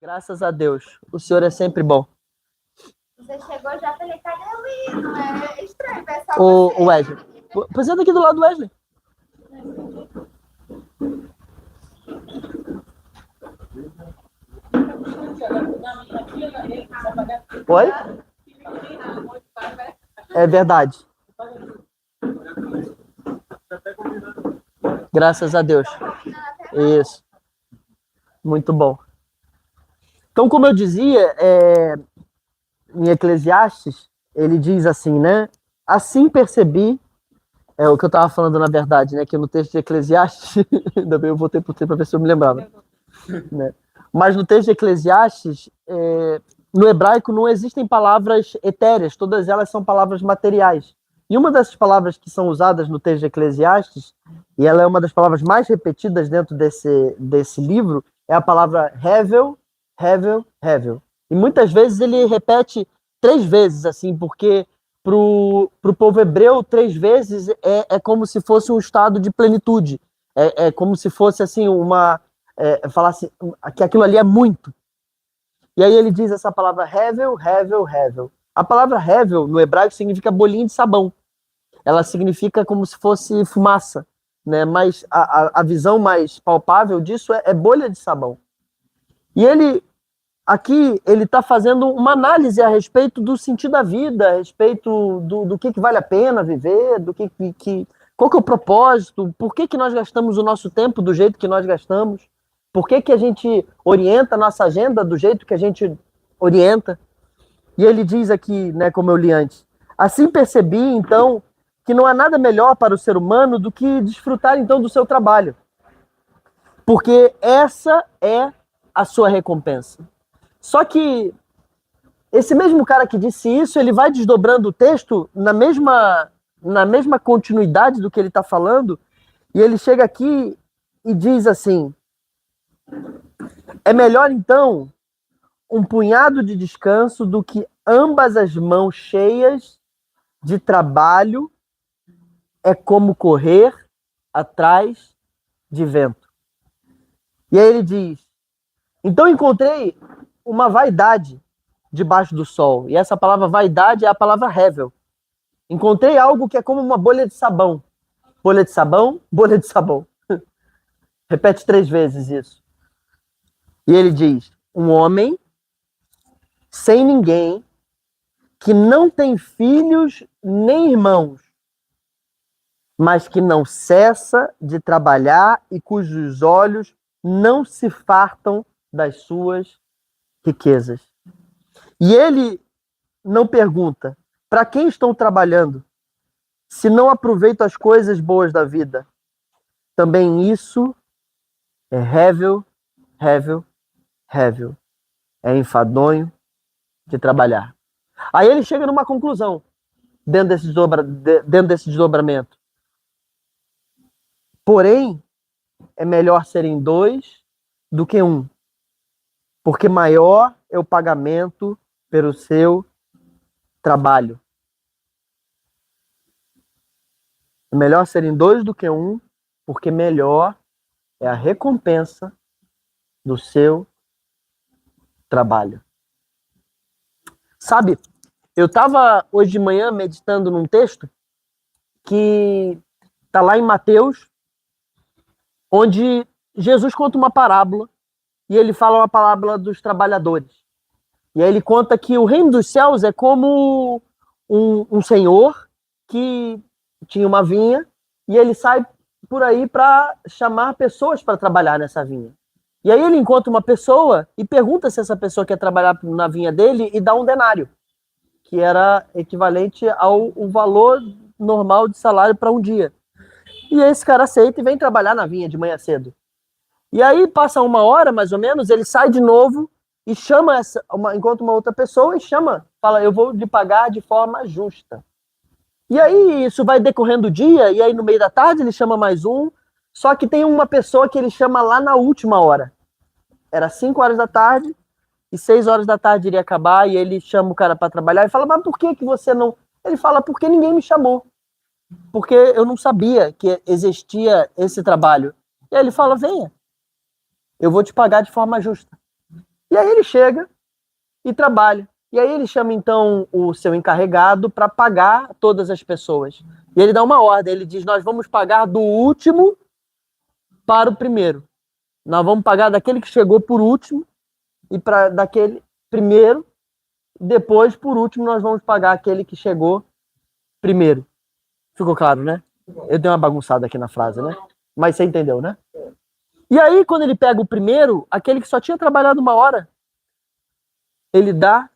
Graças a Deus. O Senhor é sempre bom. Você chegou já, falei, cadê o hino? É estranho, pessoal. O Wesley. Pois é, daqui do lado do Wesley. Oi? É verdade. Graças a Deus. Isso. Muito bom. Então, como eu dizia, em Eclesiastes, ele diz assim, né? Assim percebi, é o que eu estava falando na verdade, né? Que no texto de Eclesiastes, ainda bem eu voltei pro texto para ver se eu me lembrava. Né? Mas no texto de Eclesiastes, no hebraico não existem palavras etéreas, todas elas são palavras materiais. E uma dessas palavras que são usadas no texto de Eclesiastes, e ela é uma das palavras mais repetidas dentro desse livro, é a palavra hevel, hevel, hevel. E muitas vezes ele repete 3 vezes, assim, porque pro povo hebreu, 3 vezes é como se fosse um estado de plenitude. É como se fosse, assim, falar assim, que aquilo ali é muito. E aí ele diz essa palavra hevel, hevel, hevel. A palavra hevel, no hebraico, significa bolinho de sabão. Ela significa como se fosse fumaça, né? Mas a visão mais palpável disso é bolha de sabão. E aqui, ele está fazendo uma análise a respeito do sentido da vida, a respeito do que vale a pena viver, qual que é o propósito, por que nós gastamos o nosso tempo do jeito que nós gastamos, por que a gente orienta a nossa agenda do jeito que a gente orienta. E ele diz aqui, né, como eu li antes, assim percebi, então, que não há nada melhor para o ser humano do que desfrutar, então, do seu trabalho. Porque essa é a sua recompensa. Só que esse mesmo cara que disse isso, ele vai desdobrando o texto na mesma continuidade do que ele está falando, e ele chega aqui e diz assim: é melhor, então, um punhado de descanso do que ambas as mãos cheias de trabalho, é como correr atrás de vento. E aí ele diz: então encontrei uma vaidade debaixo do sol. E essa palavra vaidade é a palavra hevel. Encontrei algo que é como uma bolha de sabão. Bolha de sabão, bolha de sabão. Repete 3 vezes isso. E ele diz: um homem sem ninguém, que não tem filhos nem irmãos, mas que não cessa de trabalhar e cujos olhos não se fartam das suas riquezas. E ele não pergunta: para quem estão trabalhando, se não aproveitam as coisas boas da vida? Também isso é hevel, hevel, hevel. É enfadonho de trabalhar. Aí ele chega numa conclusão dentro desse desdobramento. Porém, é melhor serem 2 do que 1, porque maior é o pagamento pelo seu trabalho. É melhor serem 2 do que 1, porque melhor é a recompensa do seu trabalho. Sabe, eu estava hoje de manhã meditando num texto que está lá em Mateus, onde Jesus conta uma parábola e ele fala uma parábola dos trabalhadores. E aí ele conta que o reino dos céus é como um senhor que tinha uma vinha e ele sai por aí para chamar pessoas para trabalhar nessa vinha. E aí ele encontra uma pessoa e pergunta se essa pessoa quer trabalhar na vinha dele e dá um denário, que era equivalente ao valor normal de salário para um dia. E esse cara aceita e vem trabalhar na vinha de manhã cedo. E aí passa 1 hora, mais ou menos, ele sai de novo e encontra uma outra pessoa e fala: eu vou lhe pagar de forma justa. E aí isso vai decorrendo o dia, e aí no meio da tarde ele chama mais um, só que tem uma pessoa que ele chama lá na última hora. Era 5 horas da tarde, e 6 horas da tarde iria acabar, e ele chama o cara para trabalhar e fala: mas por que você não... Ele fala: porque ninguém me chamou. Porque eu não sabia que existia esse trabalho. E aí ele fala: venha, eu vou te pagar de forma justa. E aí ele chega e trabalha. E aí ele chama, então, o seu encarregado para pagar todas as pessoas. E ele dá uma ordem, ele diz, nós vamos pagar do último para o primeiro. Nós vamos pagar daquele que chegou por último e para daquele primeiro. Depois, por último, nós vamos pagar aquele que chegou primeiro. Ficou claro, né? Eu dei uma bagunçada aqui na frase, né? Mas você entendeu, né? E aí, quando ele pega o primeiro, aquele que só tinha trabalhado 1 hora, ele dá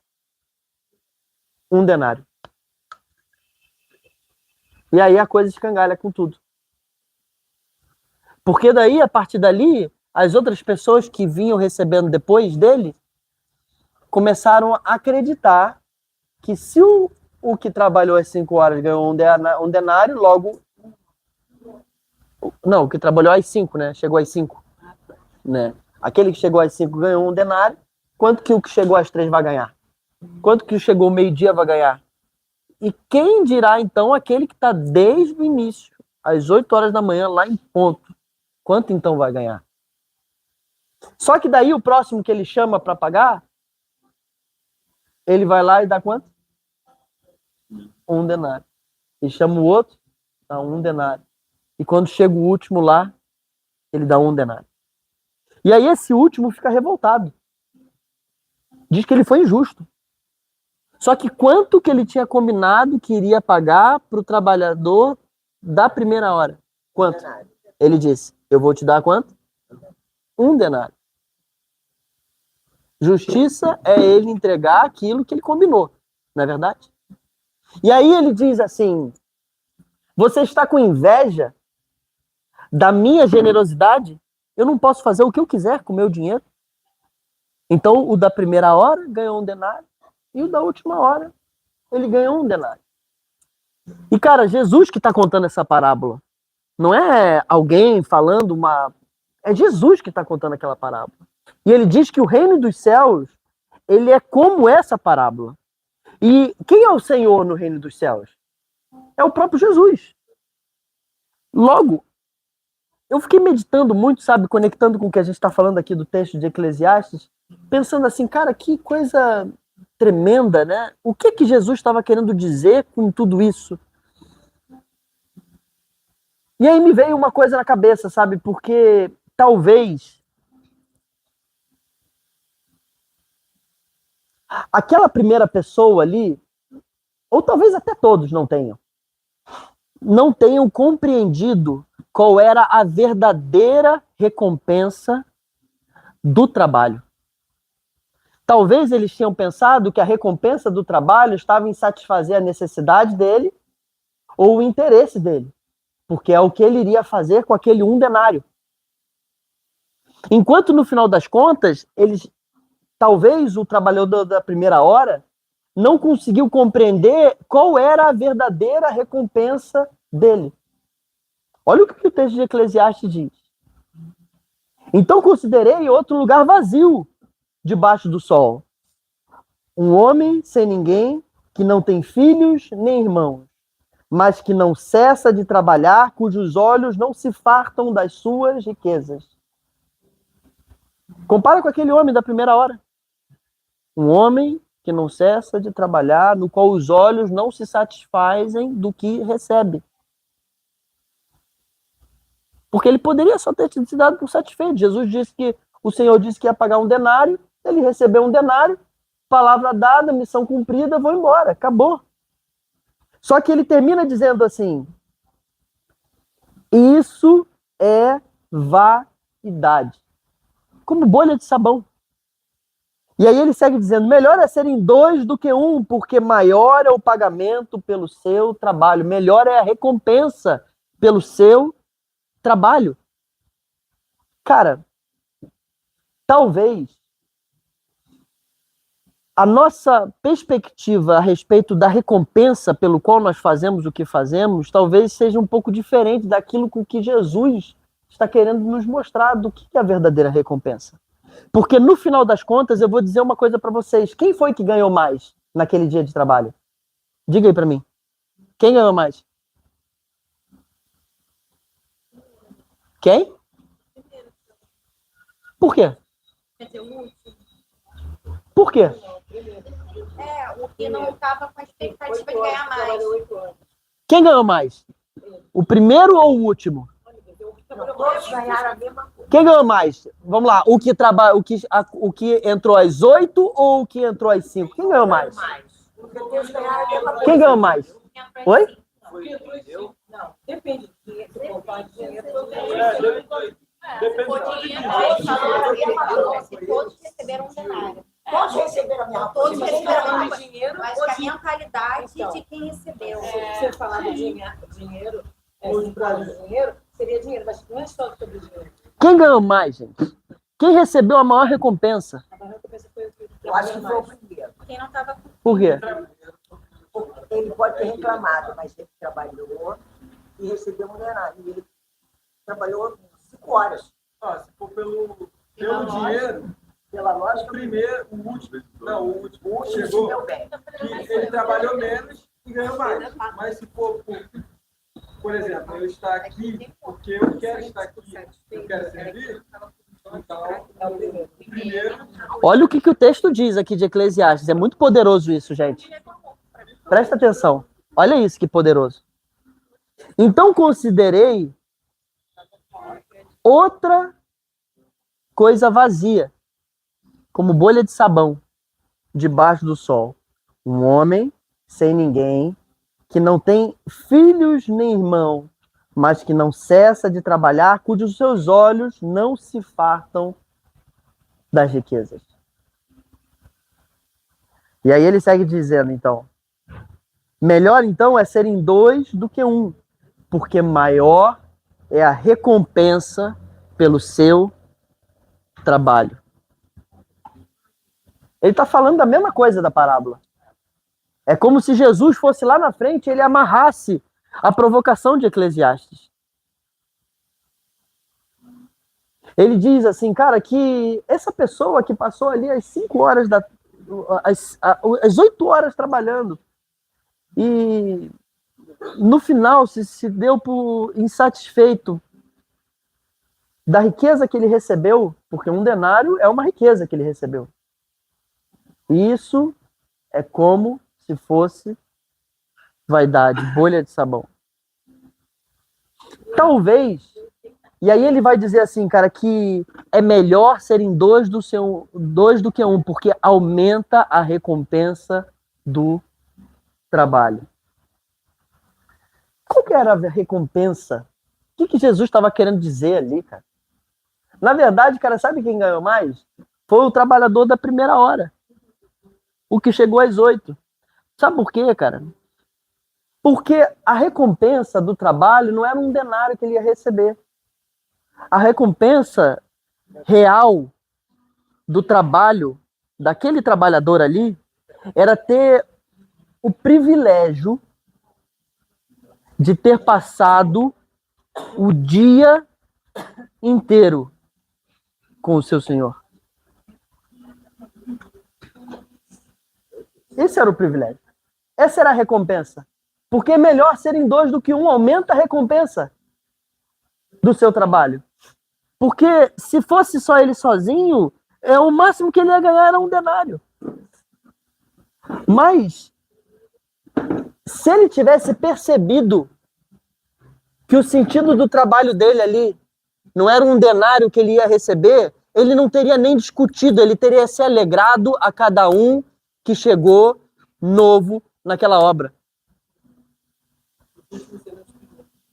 1 denário. E aí a coisa escangalha com tudo. Porque daí, a partir dali, as outras pessoas que vinham recebendo depois dele começaram a acreditar que se o que trabalhou as 5 horas ganhou um denário, logo... Não, o que trabalhou às 5, né? Chegou às 5. Né? Aquele que chegou às 5 ganhou 1 denário. Quanto que o que chegou às 3 vai ganhar? Quanto que chegou ao meio-dia vai ganhar? E quem dirá, então, aquele que está desde o início, às 8 horas da manhã, lá em ponto? Quanto, então, vai ganhar? Só que daí, o próximo que ele chama para pagar, ele vai lá e dá quanto? 1 denário. E chama o outro, dá 1 denário. E quando chega o último lá, ele dá 1 denário. E aí esse último fica revoltado. Diz que ele foi injusto. Só que quanto que ele tinha combinado que iria pagar para o trabalhador da primeira hora? Quanto? Ele disse, eu vou te dar quanto? 1 denário. Justiça é ele entregar aquilo que ele combinou, não é verdade? E aí ele diz assim, você está com inveja da minha generosidade? Eu não posso fazer o que eu quiser com o meu dinheiro? Então o da primeira hora ganhou 1 denário e o da última hora ele ganhou 1 denário. E cara, Jesus que está contando essa parábola. Não é alguém falando uma... É Jesus que está contando aquela parábola. E ele diz que o reino dos céus, ele é como essa parábola. E quem é o Senhor no reino dos céus? É o próprio Jesus. Logo, eu fiquei meditando muito, sabe, conectando com o que a gente está falando aqui do texto de Eclesiastes, pensando assim, cara, que coisa tremenda, né? O que que Jesus estava querendo dizer com tudo isso? E aí me veio uma coisa na cabeça, sabe? Porque talvez aquela primeira pessoa ali, ou talvez até todos não tenham compreendido qual era a verdadeira recompensa do trabalho. Talvez eles tinham pensado que a recompensa do trabalho estava em satisfazer a necessidade dele ou o interesse dele, porque é o que ele iria fazer com aquele 1 denário. Enquanto no final das contas, talvez o trabalhador da primeira hora não conseguiu compreender qual era a verdadeira recompensa dele. Olha o que o texto de Eclesiastes diz. Então considerei outro lugar vazio debaixo do sol. Um homem sem ninguém, que não tem filhos nem irmãos, mas que não cessa de trabalhar, cujos olhos não se fartam das suas riquezas. Compara com aquele homem da primeira hora. Um homem que não cessa de trabalhar, no qual os olhos não se satisfazem do que recebe. Porque ele poderia só ter se dado por satisfeito. Jesus disse que o Senhor disse que ia pagar 1 denário, ele recebeu 1 denário, palavra dada, missão cumprida, vou embora, acabou. Só que ele termina dizendo assim, isso é vaidade. Como bolha de sabão. E aí ele segue dizendo, melhor é serem 2 do que 1, porque maior é o pagamento pelo seu trabalho, melhor é a recompensa pelo seu trabalho. Cara, talvez a nossa perspectiva a respeito da recompensa pelo qual nós fazemos o que fazemos, talvez seja um pouco diferente daquilo com que Jesus está querendo nos mostrar do que é a verdadeira recompensa. Porque no final das contas, eu vou dizer uma coisa para vocês. Quem foi que ganhou mais naquele dia de trabalho? Diga aí para mim. Quem ganhou mais? Quem? Por quê? Por quê? O que não estava com a expectativa de ganhar mais. Quem ganhou mais? O primeiro ou o último? Todos ganharam a mesma coisa. Quem ganhou mais? Vamos lá, o que entrou às 8 ou o que entrou às 5? Quem ganhou mais? Porque todos ganharam a mesma coisa. Quem ganhou mais? Oi? Não, depende do dinheiro. Se for para dinheiro, Todos receberam um denário. todos receberam a mesma Todos coisa. receberam Mas dinheiro, Mas que a mentalidade de quem recebeu. você falar de dinheiro, dinheiro, seria dinheiro, mas não é só sobre dinheiro. Quem ganhou mais, gente? Quem recebeu a maior recompensa? A maior recompensa foi o que eu acho que foi o primeiro. Quem não estava com Por quê? Ele pode ter reclamado, mas ele trabalhou e recebeu um denário. E ele trabalhou 5 horas. Se for pelo dinheiro, Pela o lógica, primeiro, o último o último se chegou, deu bem. que ele trabalhou menos e ganhou mais. Mas se for, por exemplo, eu estar aqui porque eu quero estar aqui, eu quero servir, então É o primeiro. o primeiro Olha o que o texto diz aqui de Eclesiastes. É muito poderoso isso, gente. Presta atenção. Olha isso que poderoso. Então considerei outra coisa vazia, como bolha de sabão, debaixo do sol. Um homem sem ninguém, que não tem filhos nem irmão, mas que não cessa de trabalhar, cujos seus olhos não se fartam das riquezas. E aí ele segue dizendo, então, melhor então é serem 2 do que 1, porque maior é a recompensa pelo seu trabalho. Ele está falando da mesma coisa da parábola. É como se Jesus fosse lá na frente e ele amarrasse a provocação de Eclesiastes. Ele diz assim, cara, que essa pessoa que passou ali às 5 horas, às 8 horas trabalhando, e no final se deu por insatisfeito da riqueza que ele recebeu, porque um denário é uma riqueza que ele recebeu. Isso é como se fosse vaidade, bolha de sabão. Talvez, e aí ele vai dizer assim, cara, que é melhor serem 2 do que 1, porque aumenta a recompensa do trabalho. Qual que era a recompensa? O que Jesus estava querendo dizer ali, cara? Na verdade, cara, sabe quem ganhou mais? Foi o trabalhador da primeira hora. O que chegou às 8. Sabe por quê, cara? Porque a recompensa do trabalho não era um denário que ele ia receber. A recompensa real do trabalho daquele trabalhador ali era ter o privilégio de ter passado o dia inteiro com o seu Senhor. Esse era o privilégio. Essa era a recompensa. Porque é melhor serem 2 do que 1, aumenta a recompensa do seu trabalho. Porque se fosse só ele sozinho, o máximo que ele ia ganhar era um denário. Mas, se ele tivesse percebido que o sentido do trabalho dele ali não era um denário que ele ia receber, ele não teria nem discutido, ele teria se alegrado a cada um que chegou novo naquela obra.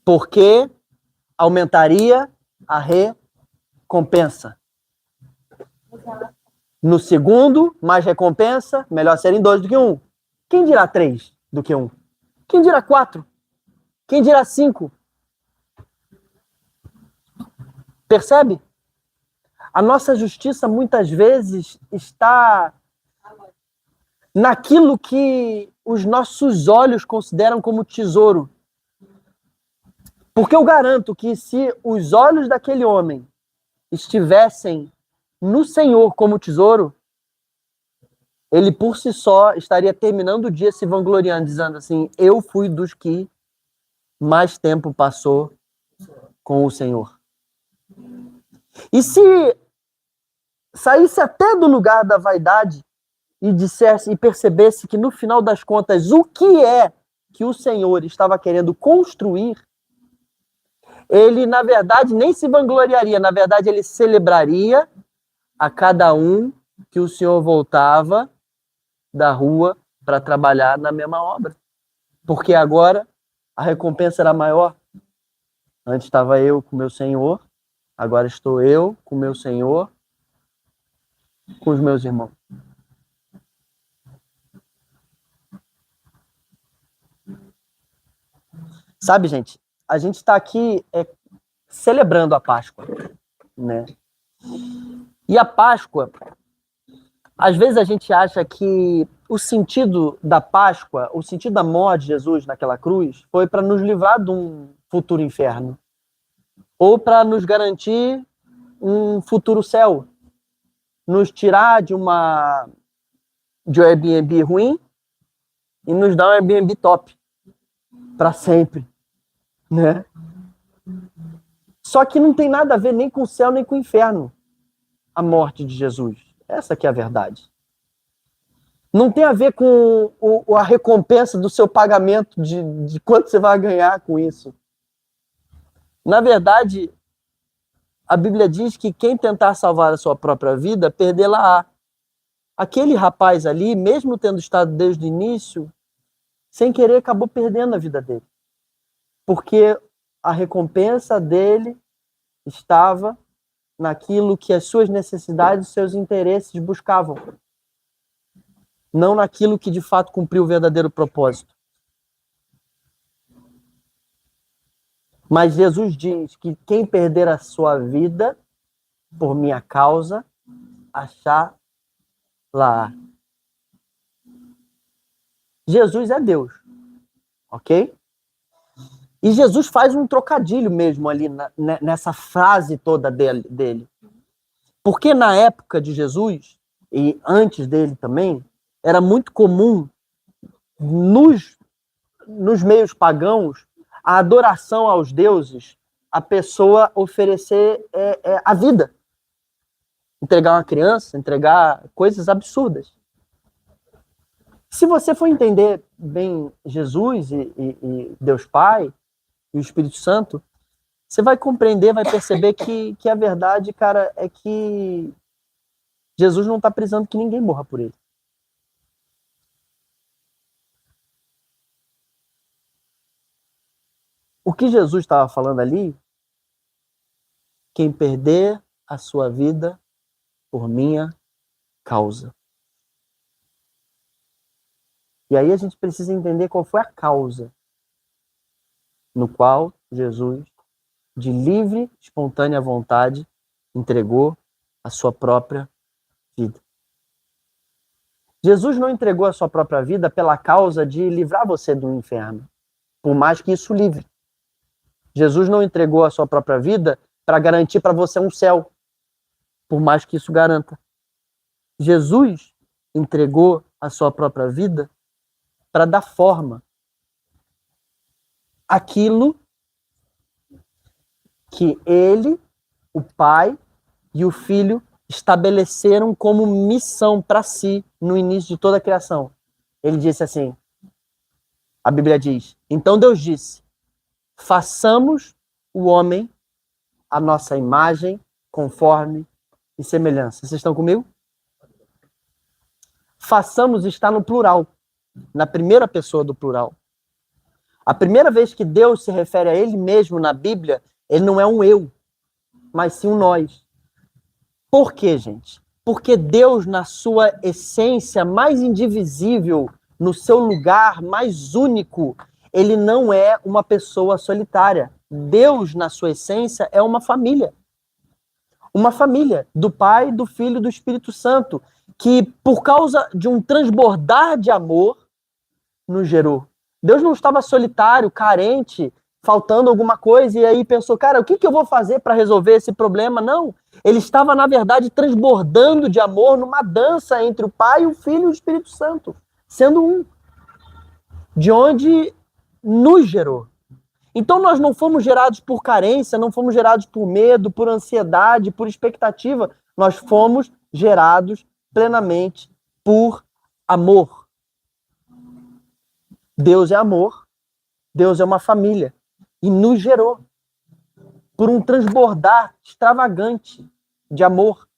Porque aumentaria a recompensa. No segundo, mais recompensa, melhor serem 2 do que 1. Quem dirá 3 do que 1? Quem dirá 4? Quem dirá 5? Percebe? A nossa justiça muitas vezes está naquilo que os nossos olhos consideram como tesouro. Porque eu garanto que se os olhos daquele homem estivessem no Senhor como tesouro, ele por si só estaria terminando o dia se vangloriando, dizendo assim, eu fui dos que mais tempo passou com o Senhor. E se saísse até do lugar da vaidade e dissesse e percebesse que no final das contas o que é que o Senhor estava querendo construir, ele na verdade nem se vangloriaria, na verdade ele celebraria a cada um que o Senhor voltava da rua para trabalhar na mesma obra. Porque agora a recompensa era maior. Antes estava eu com meu Senhor, agora estou eu com meu Senhor, com os meus irmãos. Sabe, gente, a gente está aqui celebrando a Páscoa, né? E a Páscoa, às vezes a gente acha que o sentido da Páscoa, o sentido da morte de Jesus naquela cruz, foi para nos livrar de um futuro inferno, ou para nos garantir um futuro céu, nos tirar de um Airbnb ruim e nos dar um Airbnb top para sempre, né? Só que não tem nada a ver nem com o céu nem com o inferno a morte de Jesus. Essa que é a verdade. Não tem a ver com a recompensa do seu pagamento de quanto você vai ganhar com isso. Na verdade, a Bíblia diz que quem tentar salvar a sua própria vida, perdê-la-á. Aquele rapaz ali, mesmo tendo estado desde o início, sem querer, acabou perdendo a vida dele. Porque a recompensa dele estava naquilo que as suas necessidades e seus interesses buscavam. Não naquilo que de fato cumpriu o verdadeiro propósito. Mas Jesus diz que quem perder a sua vida por minha causa, achá-la. Jesus é Deus, ok? E Jesus faz um trocadilho mesmo ali nessa frase toda dele. Porque na época de Jesus, e antes dele também, era muito comum nos meios pagãos a adoração aos deuses, a pessoa oferecer a vida. Entregar uma criança, entregar coisas absurdas. Se você for entender bem Jesus e Deus Pai e o Espírito Santo, você vai compreender, vai perceber que a verdade, cara, é que Jesus não está precisando que ninguém morra por ele. O que Jesus estava falando ali, quem perder a sua vida por minha causa. E aí a gente precisa entender qual foi a causa no qual Jesus, de livre, espontânea vontade, entregou a sua própria vida. Jesus não entregou a sua própria vida pela causa de livrar você do inferno, por mais que isso livre. Jesus não entregou a sua própria vida para garantir para você um céu, por mais que isso garanta. Jesus entregou a sua própria vida para dar forma àquilo que ele, o Pai e o Filho estabeleceram como missão para si no início de toda a criação. Ele disse assim, a Bíblia diz, então Deus disse, façamos o homem a nossa imagem, conforme e semelhança. Vocês estão comigo? Façamos está no plural, na primeira pessoa do plural. A primeira vez que Deus se refere a ele mesmo na Bíblia, ele não é um eu, mas sim um nós. Por quê, gente? Porque Deus, na sua essência mais indivisível, no seu lugar mais único, ele não é uma pessoa solitária. Deus, na sua essência, é uma família. Uma família do Pai, do Filho e do Espírito Santo, que por causa de um transbordar de amor, nos gerou. Deus não estava solitário, carente, faltando alguma coisa, e aí pensou, cara, o que eu vou fazer para resolver esse problema? Não. Ele estava, na verdade, transbordando de amor numa dança entre o Pai, o Filho e o Espírito Santo, sendo um. De onde nos gerou. Então nós não fomos gerados por carência, não fomos gerados por medo, por ansiedade, por expectativa. Nós fomos gerados plenamente por amor. Deus é amor. Deus é uma família. E nos gerou por um transbordar extravagante de amor.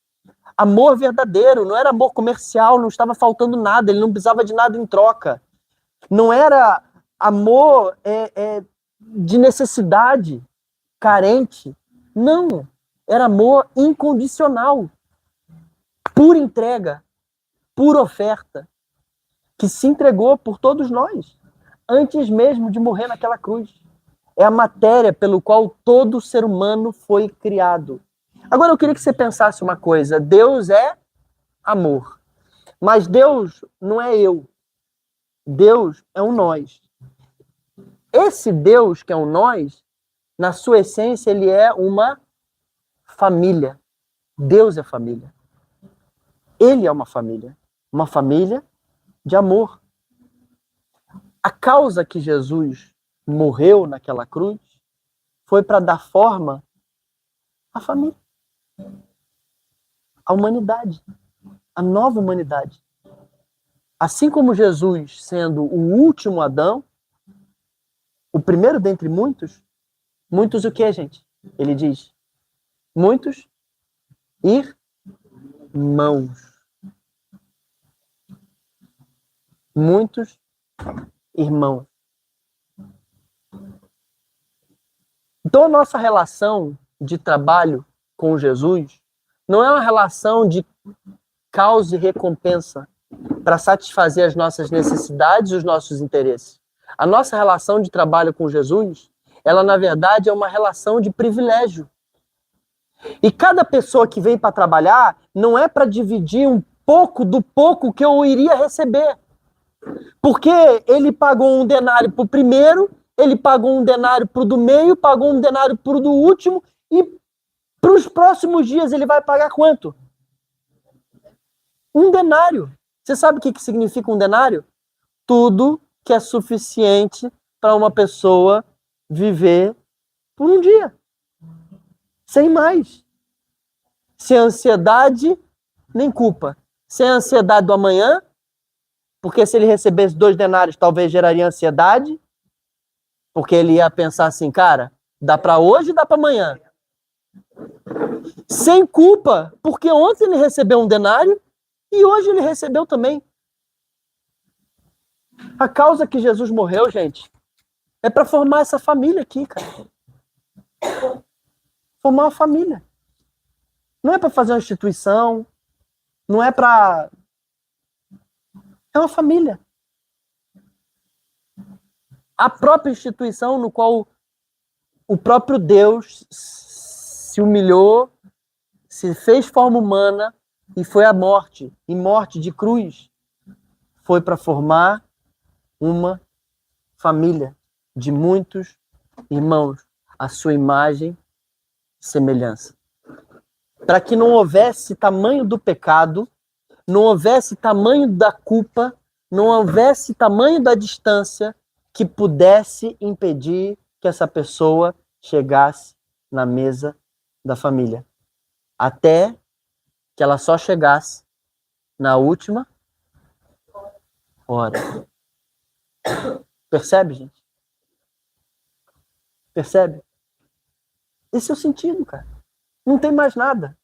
Amor verdadeiro, não era amor comercial, não estava faltando nada, ele não precisava de nada em troca. Não era amor de necessidade, carente. Não, era amor incondicional, por entrega, por oferta, que se entregou por todos nós, antes mesmo de morrer naquela cruz. É a matéria pelo qual todo ser humano foi criado. Agora eu queria que você pensasse uma coisa. Deus é amor. Mas Deus não é eu. Deus é um nós. Esse Deus que é um nós, na sua essência, ele é uma família. Deus é família. Ele é uma família. Uma família de amor. A causa que Jesus morreu naquela cruz foi para dar forma à família. A humanidade. A nova humanidade. Assim como Jesus, sendo o último Adão, o primeiro dentre muitos, muitos o que, gente? Ele diz, muitos irmãos. Muitos irmãos. Então, a nossa relação de trabalho com Jesus não é uma relação de causa e recompensa para satisfazer as nossas necessidades e os nossos interesses. A nossa relação de trabalho com Jesus, ela, na verdade, é uma relação de privilégio. E cada pessoa que vem para trabalhar não é para dividir um pouco do pouco que eu iria receber. Porque ele pagou um denário para o primeiro, ele pagou um denário para o do meio, pagou um denário para o do último, e para os próximos dias ele vai pagar quanto? Um denário. Você sabe o que significa um denário? Tudo que é suficiente para uma pessoa viver por um dia. Sem mais. Sem ansiedade, nem culpa. Sem ansiedade do amanhã, porque se ele recebesse 2 denários, talvez geraria ansiedade, porque ele ia pensar assim, cara, dá para hoje e dá para amanhã. Sem culpa, porque ontem ele recebeu um denário e hoje ele recebeu também. A causa que Jesus morreu, gente, é para formar essa família aqui, cara. Formar uma família. Não é para fazer uma instituição, não é para... É uma família. A própria instituição no qual o próprio Deus se humilhou, se fez forma humana e foi à morte, e morte de cruz, foi para formar uma família de muitos irmãos, a sua imagem e semelhança. Para que não houvesse tamanho do pecado, não houvesse tamanho da culpa, não houvesse tamanho da distância que pudesse impedir que essa pessoa chegasse na mesa da família. Até que ela só chegasse na última hora. Percebe, gente? Percebe? Esse é o sentido, cara. Não tem mais nada.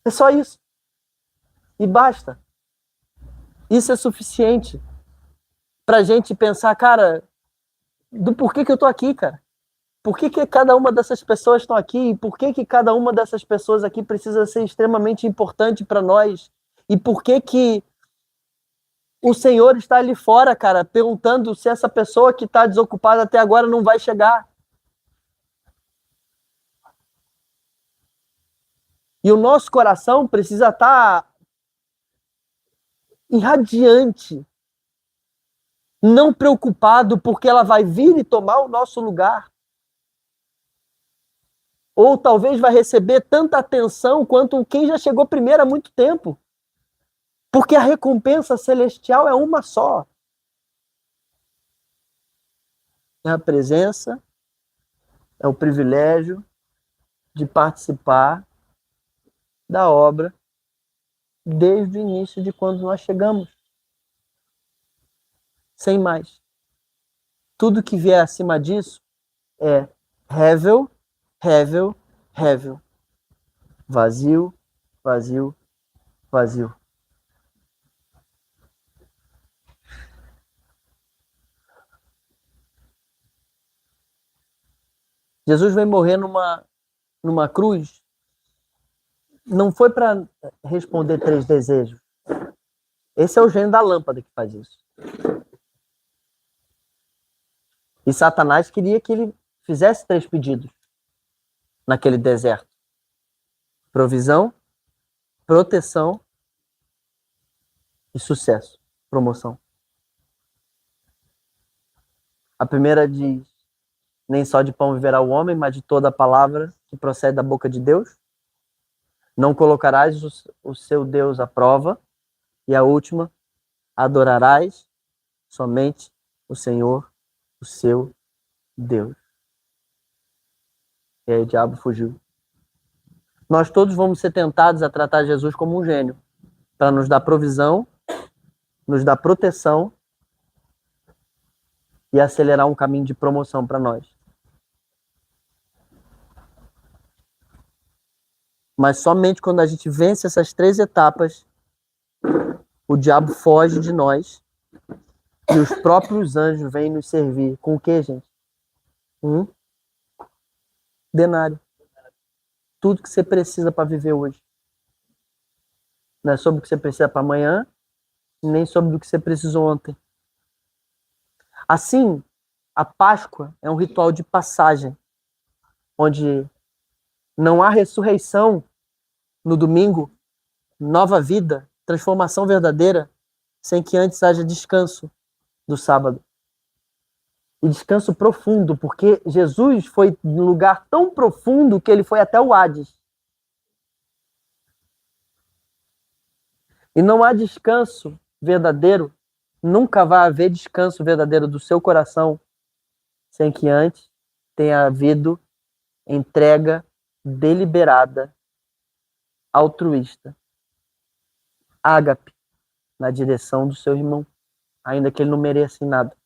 É só isso. E basta. Isso é suficiente pra gente pensar, cara, do porquê que eu tô aqui, cara. Por que cada uma dessas pessoas estão aqui? E por que cada uma dessas pessoas aqui precisa ser extremamente importante para nós? E por que o Senhor está ali fora, cara, perguntando se essa pessoa que está desocupada até agora não vai chegar? E o nosso coração precisa estar irradiante, não preocupado porque ela vai vir e tomar o nosso lugar. Ou talvez vai receber tanta atenção quanto quem já chegou primeiro há muito tempo. Porque a recompensa celestial é uma só. É a presença, é o privilégio de participar da obra desde o início de quando nós chegamos. Sem mais. Tudo que vier acima disso é Hevel, Hevel, Hevel. Vazio, vazio, vazio. Jesus veio morrer numa cruz. Não foi para responder 3 desejos. Esse é o gênio da lâmpada que faz isso. E Satanás queria que ele fizesse 3 pedidos naquele deserto: provisão, proteção e sucesso, promoção. A primeira diz: nem só de pão viverá o homem, mas de toda a palavra que procede da boca de Deus. Não colocarás o seu Deus à prova. E a última: adorarás somente o Senhor, o seu Deus. E aí o diabo fugiu. Nós todos vamos ser tentados a tratar Jesus como um gênio, para nos dar provisão, nos dar proteção e acelerar um caminho de promoção para nós. Mas somente quando a gente vence essas 3 etapas, o diabo foge de nós e os próprios anjos vêm nos servir. Com o quê, gente? Denário. Tudo que você precisa para viver hoje. Não é sobre o que você precisa para amanhã, nem sobre o que você precisou ontem. Assim, a Páscoa é um ritual de passagem, onde não há ressurreição no domingo, nova vida, transformação verdadeira, sem que antes haja descanso do sábado. E descanso profundo, porque Jesus foi num lugar tão profundo que ele foi até o Hades. E não há descanso verdadeiro, nunca vai haver descanso verdadeiro do seu coração sem que antes tenha havido entrega deliberada, altruísta, ágape, na direção do seu irmão, ainda que ele não mereça em nada.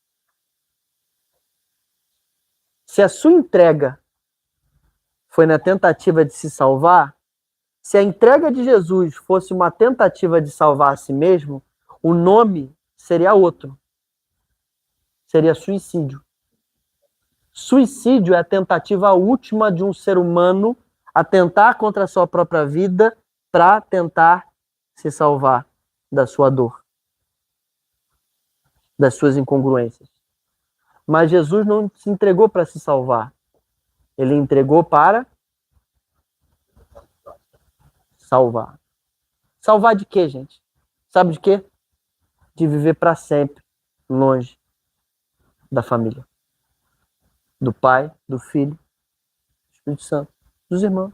Se a sua entrega foi na tentativa de se salvar, se a entrega de Jesus fosse uma tentativa de salvar a si mesmo, o nome seria outro. Seria suicídio. Suicídio é a tentativa última de um ser humano atentar contra a sua própria vida para tentar se salvar da sua dor, das suas incongruências. Mas Jesus não se entregou para se salvar. Ele entregou para salvar. Salvar de quê, gente? Sabe de quê? De viver para sempre longe da família. Do Pai, do Filho, do Espírito Santo, dos irmãos.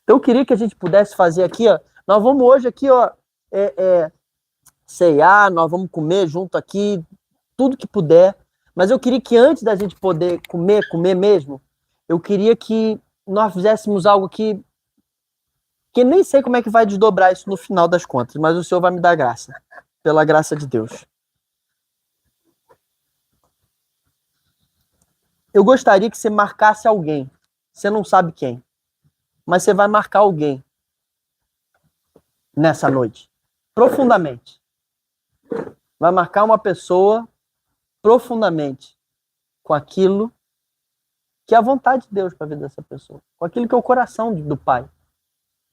Então eu queria que a gente pudesse fazer aqui, ó. Nós vamos hoje aqui, ó, ceiar, nós vamos comer junto aqui, tudo que puder, mas eu queria que antes da gente poder comer mesmo, eu queria que nós fizéssemos algo que nem sei como é que vai desdobrar isso no final das contas, mas o Senhor vai me dar graça, pela graça de Deus. Eu gostaria que você marcasse alguém, você não sabe quem, mas você vai marcar alguém nessa noite, profundamente. Vai marcar uma pessoa profundamente com aquilo que é a vontade de Deus para a vida dessa pessoa, com aquilo que é o coração do Pai.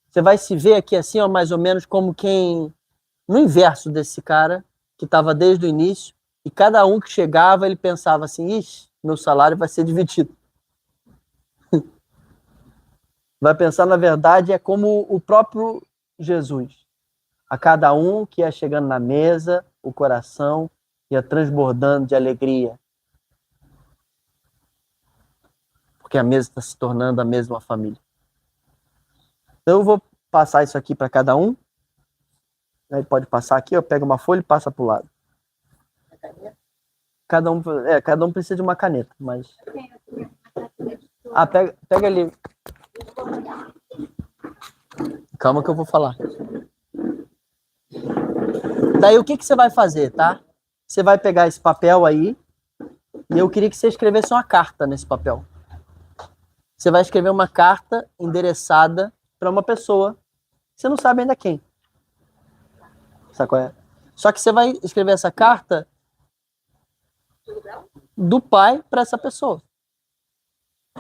Você vai se ver aqui assim, ó, mais ou menos como quem, no inverso desse cara, que estava desde o início, e cada um que chegava, ele pensava assim, ixi, meu salário vai ser dividido. Vai pensar, na verdade, é como o próprio Jesus. A cada um que ia chegando na mesa, o coração ia transbordando de alegria. Porque a mesa está se tornando a mesma família. Então eu vou passar isso aqui para cada um. Aí pode passar aqui, ó, pega uma folha e passa para o lado. Cada um precisa de uma caneta, mas... pega ali. Calma que eu vou falar. Daí o que você vai fazer, tá? Você vai pegar esse papel aí e eu queria que você escrevesse uma carta nesse papel. Você vai escrever uma carta endereçada para uma pessoa. Você não sabe ainda quem. Sabe qual é? Só que você vai escrever essa carta do pai para essa pessoa.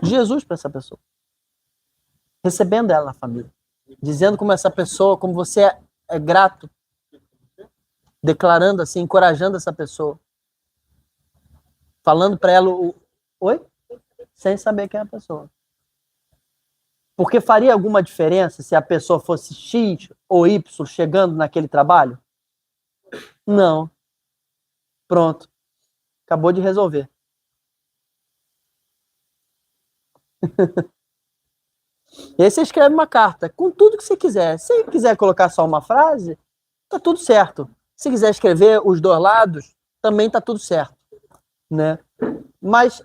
De Jesus para essa pessoa. Recebendo ela na família. Dizendo como essa pessoa, como você é grato. Declarando assim, encorajando essa pessoa. Falando para ela o... Oi? Sem saber quem é a pessoa. Porque faria alguma diferença se a pessoa fosse X ou Y chegando naquele trabalho? Não. Pronto. Acabou de resolver. E aí você escreve uma carta com tudo que você quiser. Se quiser colocar só uma frase, tá tudo certo. Se quiser escrever os dois lados, também tá tudo certo, né? Mas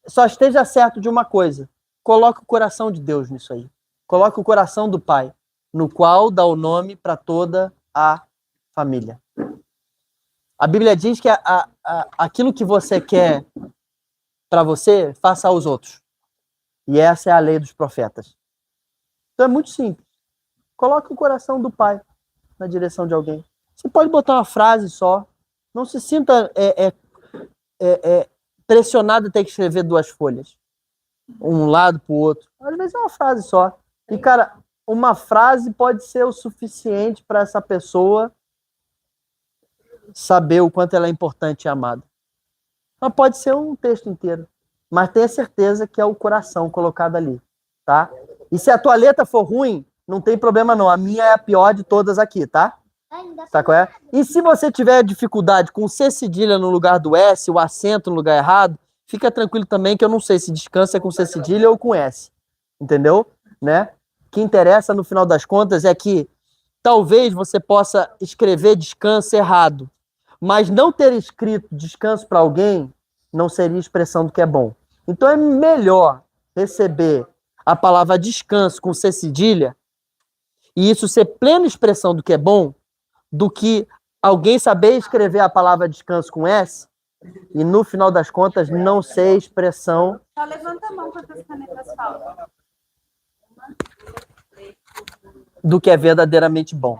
só esteja certo de uma coisa. Coloque o coração de Deus nisso aí. Coloque o coração do Pai, no qual dá o nome para toda a família. A Bíblia diz que aquilo que você quer para você, faça aos outros. E essa é a lei dos profetas. Então é muito simples. Coloque o coração do Pai na direção de alguém. Você pode botar uma frase só. Não se sinta pressionado a ter que escrever 2 folhas. Um lado para o outro. Às vezes é uma frase só. E, cara, uma frase pode ser o suficiente para essa pessoa saber o quanto ela é importante e amada. Mas pode ser um texto inteiro. Mas tenha certeza que é o coração colocado ali, tá? E se a tua letra for ruim, não tem problema não. A minha é a pior de todas aqui, tá? Tá qual é? E se você tiver dificuldade com C cedilha no lugar do S, o acento no lugar errado, fica tranquilo também que eu não sei se descansa é com C cedilha ou com S. Entendeu? Né? O que interessa no final das contas é que talvez você possa escrever descanso errado, mas não ter escrito descanso para alguém não seria expressão do que é bom. Então é melhor receber a palavra descanso com C cedilha e isso ser plena expressão do que é bom, do que alguém saber escrever a palavra descanso com S e no final das contas não ser expressão. Só levanta a mão quantas canetas faltam. Do que é verdadeiramente bom.